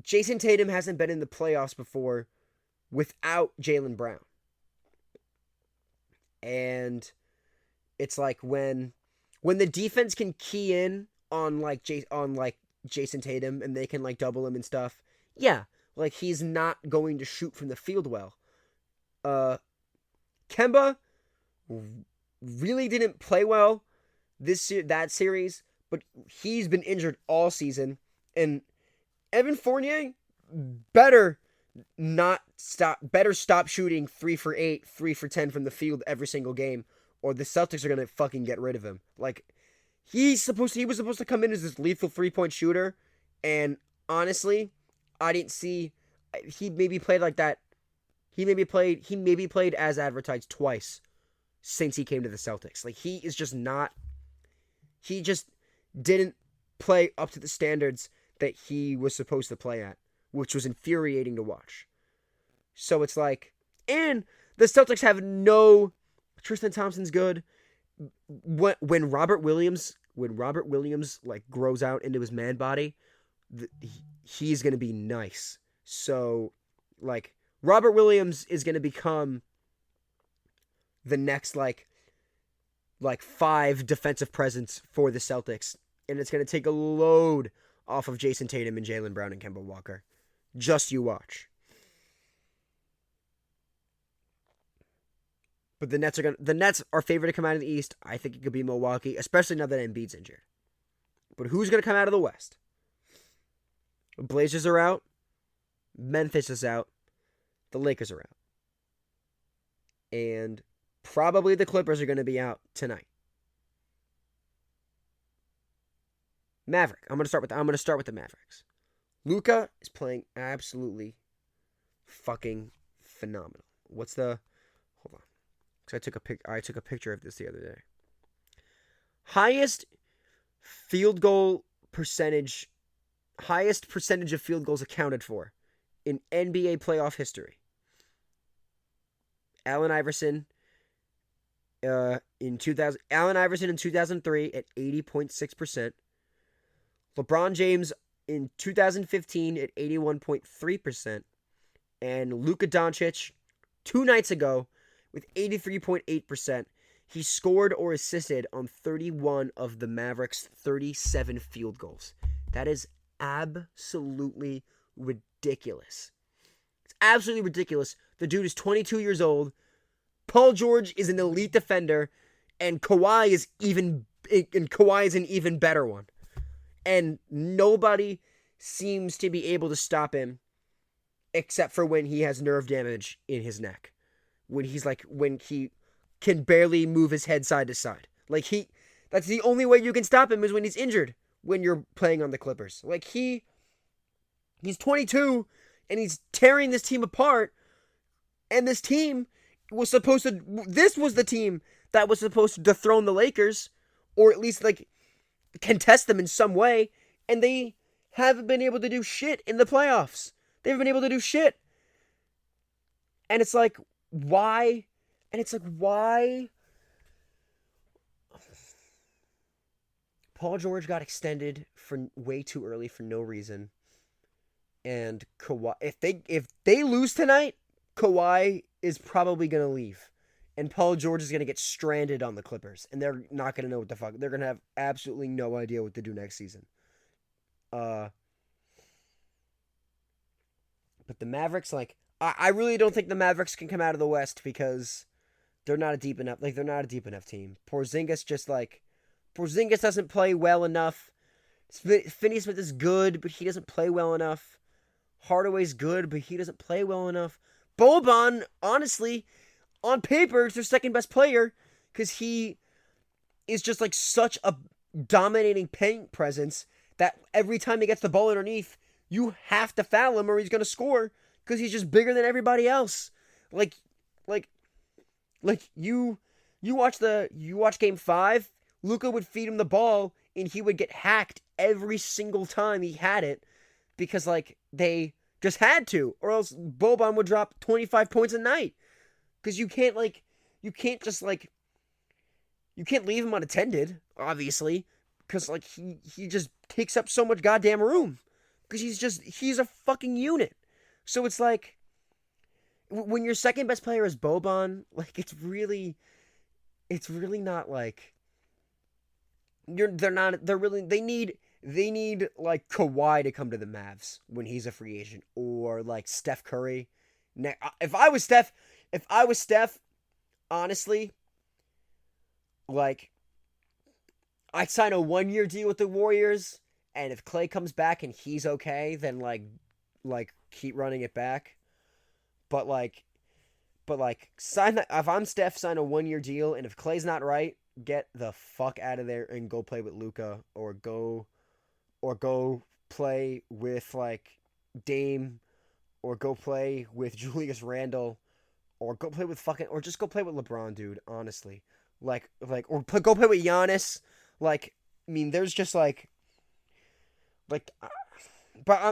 Jason Tatum hasn't been in the playoffs before without Jaylen Brown. And it's like when the defense can key in on like Jason Tatum and they can like double him and stuff. Yeah, like he's not going to shoot from the field well. Kemba really didn't play well that series, but he's been injured all season, and Evan Fournier better stop shooting 3 for 8, 3 for 10 from the field every single game, or the Celtics are gonna fucking get rid of him. Like he was supposed to come in as this lethal 3-point shooter, and honestly, I didn't see he maybe played like that. He maybe played as advertised twice since he came to the Celtics. Like he just didn't play up to the standards that he was supposed to play at, which was infuriating to watch. So it's like, and the Celtics have no Tristan Thompson's good. When Robert Williams like grows out into his man body, he's gonna be nice. So like Robert Williams is gonna become the next like 5 defensive presence for the Celtics, and it's gonna take a load off of Jason Tatum and Jaylen Brown and Kemba Walker. Just you watch. But the Nets are favored to come out of the East. I think it could be Milwaukee, especially now that Embiid's injured. But who's going to come out of the West? Blazers are out. Memphis is out. The Lakers are out. And probably the Clippers are going to be out tonight. Maverick. I'm going to start with the Mavericks. Luka is playing absolutely fucking phenomenal. Hold on. Because I took a picture of this the other day. Highest percentage of field goals accounted for in NBA playoff history. Allen Iverson in 2003 at 80.6%. LeBron James in 2015 at 81.3%. And Luka Doncic 2 nights ago with 83.8%. He scored or assisted on 31 of the Mavericks' 37 field goals. That is absolutely ridiculous. It's absolutely ridiculous. The dude is 22 years old. Paul George is an elite defender, and Kawhi is an even better one. And nobody seems to be able to stop him except for when he has nerve damage in his neck. When he can barely move his head side to side. That's the only way you can stop him is when he's injured when you're playing on the Clippers. Like he's 22 and he's tearing this team apart, and this team was the team that was supposed to dethrone the Lakers, or at least like contest them in some way, and they haven't been able to do shit in the playoffs. They haven't been able to do shit. And it's like, why? And it's like, why? Paul George got extended for way too early for no reason. And Kawhi, if they lose tonight, Kawhi is probably going to leave. And Paul George is going to get stranded on the Clippers. And they're not going to know what the fuck. They're going to have absolutely no idea what to do next season. But the Mavericks, like, I really don't think the Mavericks can come out of the West because they're not a deep enough team. Porzingis doesn't play well enough. Finney Smith is good, but he doesn't play well enough. Hardaway's good, but he doesn't play well enough. Boban, honestly, on paper, is their second best player because he is just like such a dominating paint presence that every time he gets the ball underneath, you have to foul him or he's going to score because he's just bigger than everybody else. Like you watch Game 5, Luka would feed him the ball and he would get hacked every single time he had it because like they just had to, or else Boban would drop 25 points a night. Because you can't leave him unattended, obviously, because like he just takes up so much goddamn room. because he's a fucking unit. So it's like when your second best player is Boban, like it's really not like they need like Kawhi to come to the Mavs when he's a free agent, or like Steph Curry. If I was Steph, honestly, like I'd sign a 1-year deal with the Warriors, and if Clay comes back and he's okay, then like keep running it back. But sign that. If I'm Steph, sign a 1-year deal, and if Clay's not right, get the fuck out of there and go play with Luka, or go play with like Dame, or go play with Julius Randle, or just go play with LeBron, dude. Honestly, or go play with Giannis. Like, I mean, there's just but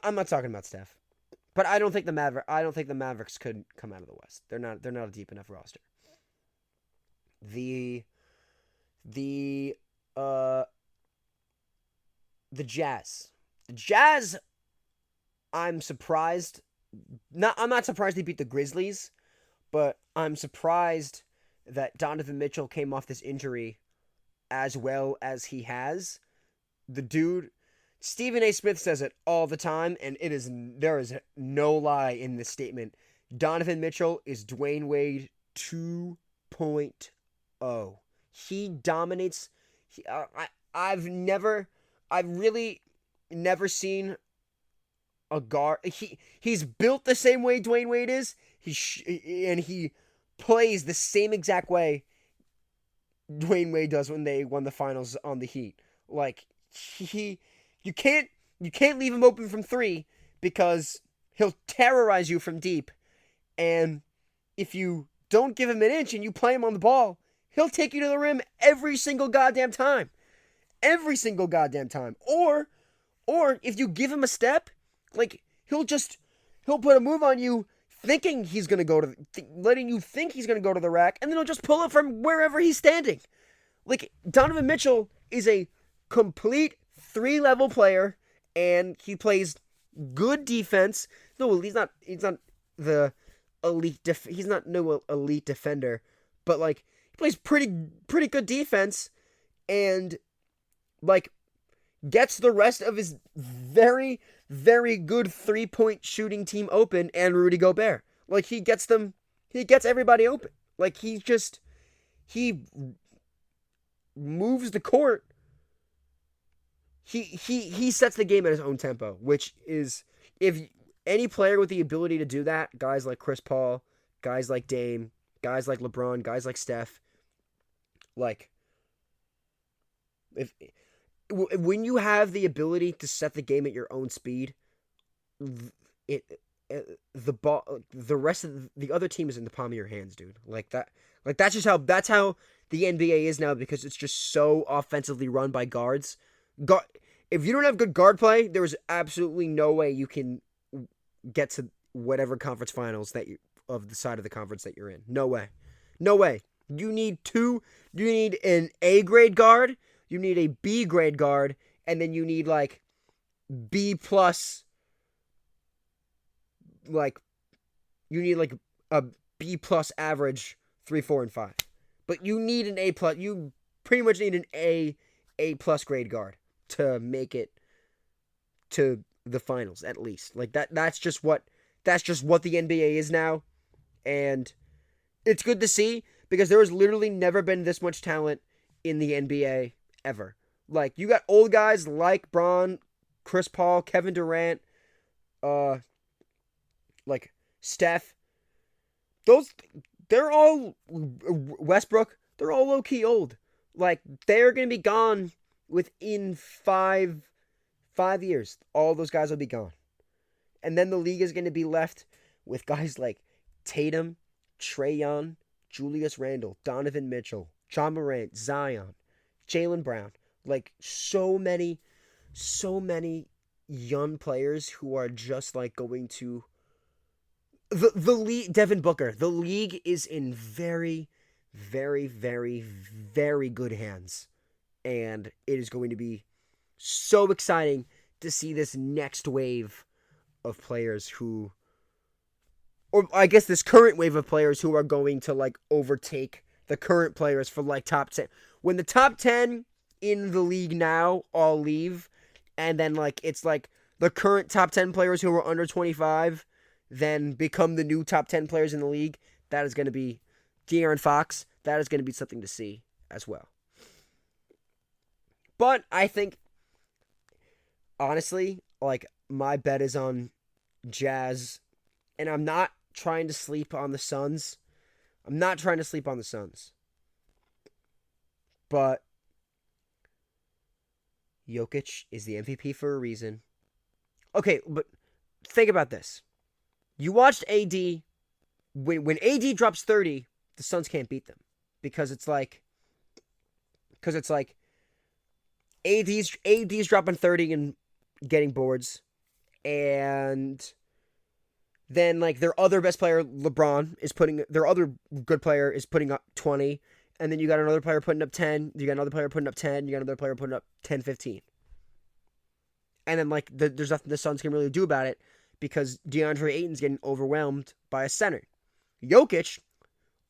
I'm not talking about Steph. But I don't think the Mavericks could come out of the West. They're not a deep enough roster. The Jazz. The Jazz, I'm surprised. I'm not surprised they beat the Grizzlies, but I'm surprised that Donovan Mitchell came off this injury as well as he has. The dude, Stephen A. Smith says it all the time, and there is no lie in this statement. Donovan Mitchell is Dwayne Wade 2.0. He dominates. I've really never seen a guard. He's built the same way Dwayne Wade is. And he plays the same exact way Dwayne Wade does when they won the finals on the Heat. Like you can't leave him open from three because he'll terrorize you from deep. And if you don't give him an inch and you play him on the ball, he'll take you to the rim every single goddamn time. Every single goddamn time. Or if you give him a step, like he'll put a move on you thinking he's going to go to letting you think he's going to go to the rack, and then he'll just pull it from wherever he's standing. Like Donovan Mitchell is a complete 3-level player, and he plays good defense. No, he's not the elite he's not no elite defender, but like he plays pretty good defense, and like gets the rest of his very, very good 3-point shooting team open, and Rudy Gobert. Like he gets everybody open. Like he moves the court. He sets the game at his own tempo, which is, if any player with the ability to do that, guys like Chris Paul, guys like Dame, guys like LeBron, guys like Steph, like when you have the ability to set the game at your own speed, the rest of the other team is in the palm of your hands, dude. That's how the NBA is now, because it's just so offensively run by guards. If you don't have good guard play, there is absolutely no way you can get to whatever conference finals of the side of the conference that you're in. No way. You need an A grade guard, you need a B grade guard, and then you need like B plus, like you need like a B plus average 3, 4, and 5. But you need an A plus. You pretty much need an A plus grade guard to make it to the finals, at least. Like that's just what the NBA is now, and it's good to see, because there has literally never been this much talent in the NBA ever. Like you got old guys like Bron, Chris Paul, Kevin Durant, like Steph. They're all Westbrook. They're all low key old. Like they're gonna be gone within 5 years. All those guys will be gone, and then the league is gonna be left with guys like Tatum, Trae Young, Julius Randle, Donovan Mitchell, John Morant, Zion, Jaylen Brown. Like so many young players who are just like going to the league. Devin Booker. The league is in very, very, very, very good hands, and it is going to be so exciting to see this next wave of players who, or I guess this current wave of players who are going to like overtake the current players for like top 10. When the top 10 in the league now all leave, and then like it's like the current top 10 players who are under 25 then become the new top 10 players in the league, that is going to be De'Aaron Fox. That is going to be something to see as well. But I think, honestly, like, my bet is on Jazz, and I'm not trying to sleep on the Suns. But Jokic is the MVP for a reason. Okay, but think about this. You watched AD. When AD drops 30, the Suns can't beat them. Because it's like AD's dropping 30 and getting boards. And then like their other best player, LeBron, their other good player is putting up 20. And then you got another player putting up 10. You got another player putting up 10. You got another player putting up 10, 15. And then like there's nothing the Suns can really do about it because DeAndre Ayton's getting overwhelmed by a center. Jokic,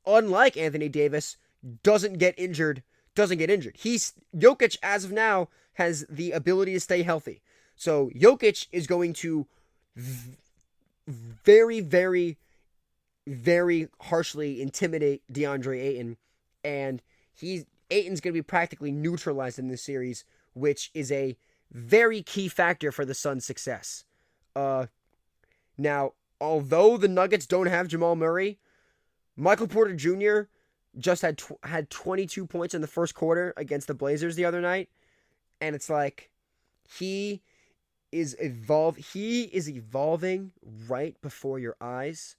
unlike Anthony Davis, doesn't get injured. Jokic, as of now, has the ability to stay healthy. So Jokic is going to very, very, very harshly intimidate DeAndre Ayton. And Ayton's going to be practically neutralized in this series, which is a very key factor for the Suns' success. Now, although the Nuggets don't have Jamal Murray, Michael Porter Jr. just had 22 points in the first quarter against the Blazers the other night, and it's like he is evolving right before your eyes.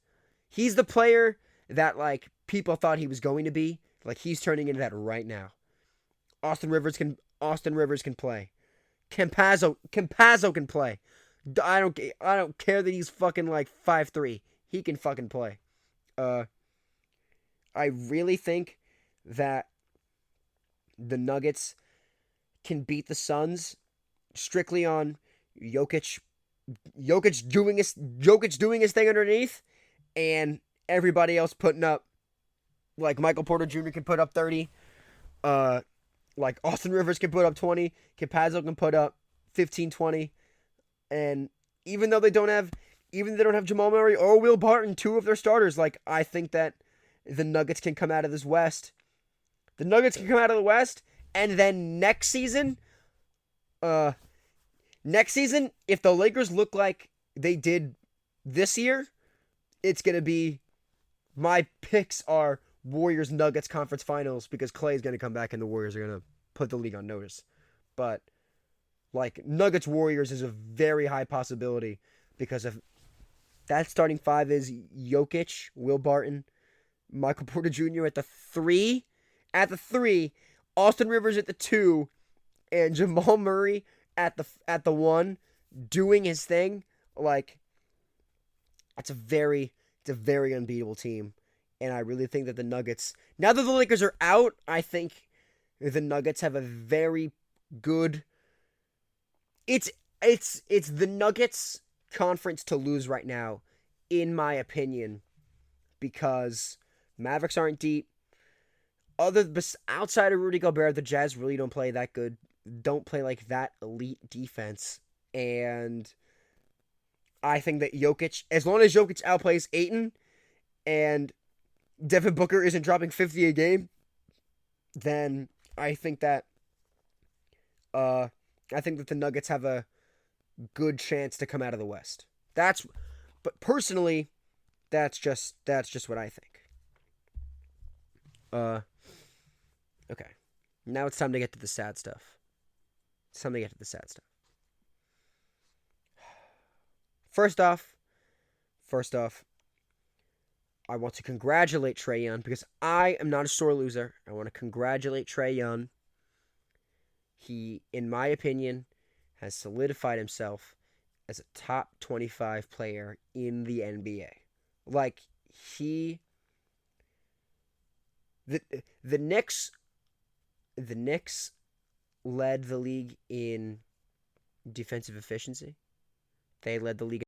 He's the player that like people thought he was going to be. Like he's turning into that right now. Austin Rivers can play. Campazzo can play. I don't care that he's fucking like 5'3". He can fucking play. I really think that the Nuggets can beat the Suns strictly on Jokic doing his thing underneath, and everybody else putting up. Like Michael Porter Jr. can put up 30. Like Austin Rivers can put up 20. Campazzo can put up 15, 20. And even though they don't have Jamal Murray or Will Barton, two of their starters, like I think that the Nuggets can come out of this West. The Nuggets can come out of the West, and then next season, if the Lakers look like they did this year, it's gonna be my picks are Warriors Nuggets conference finals because Klay is gonna come back and the Warriors are gonna put the league on notice. But like Nuggets Warriors is a very high possibility because of that starting five is Jokic, Will Barton, Michael Porter Jr. at the 3, Austin Rivers at the 2, and Jamal Murray at the 1 doing his thing. Like it's a very unbeatable team. And I really think that the Nuggets, now that the Lakers are out, I think the Nuggets have a very good. It's the Nuggets conference to lose right now, in my opinion, because Mavericks aren't deep. Outside of Rudy Gobert, the Jazz really don't play that good. Don't play like that elite defense, and I think that Jokic, as long as Jokic outplays Ayton, and Devin Booker isn't dropping 50 a game, then I think that the Nuggets have a good chance to come out of the West. But personally, that's just what I think. Okay. Now it's time to get to the sad stuff. First off, I want to congratulate Trae Young because I am not a sore loser. I want to congratulate Trae Young. He, in my opinion, has solidified himself as a top 25 player in the NBA. Like, the Knicks led the league in defensive efficiency. They led the league